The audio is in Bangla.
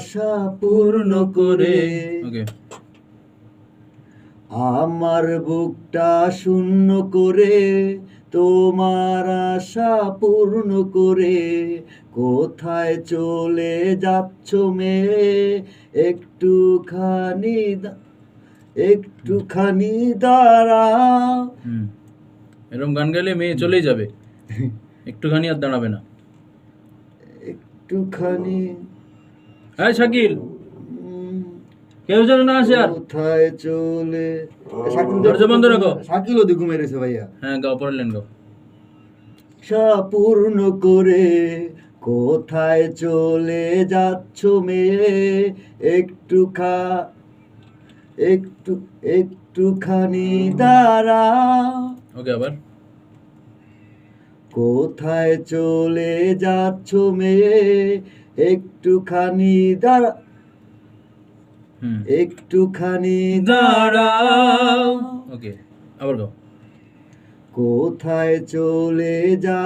আশা পূর্ণ করে ওকে আমার বুকটা শূন্য করে তোমার আশা পূর্ণ করে কোথায় চলে যাচ্ছ মেয়ে একটুখানি দাঁড়াও এরকম গান গাইলে মেয়ে চলেই যাবে, একটুখানি আর দাঁড়াবে না। একটুখানি হ্যাঁ শাকিল, কেউ যেন না আসে আর। কোথায় চলে দরজা বন্ধ রাখো। শাকিল ওদি ঘুমিয়ে রয়েছে ভাইয়া। হ্যাঁ গাও, পরের লাইন গাও। আশা পূর্ণ করে কোথায় চলে যাচ্ছ মেয়ে একটুখানি দাঁড়াও। ওকে আবার। কোথায় চলে যাচ্ছ মেয়ে একটুখানি একটুখানি দাঁড়াও। ওকে আবার গাও। কোথায় চলে যা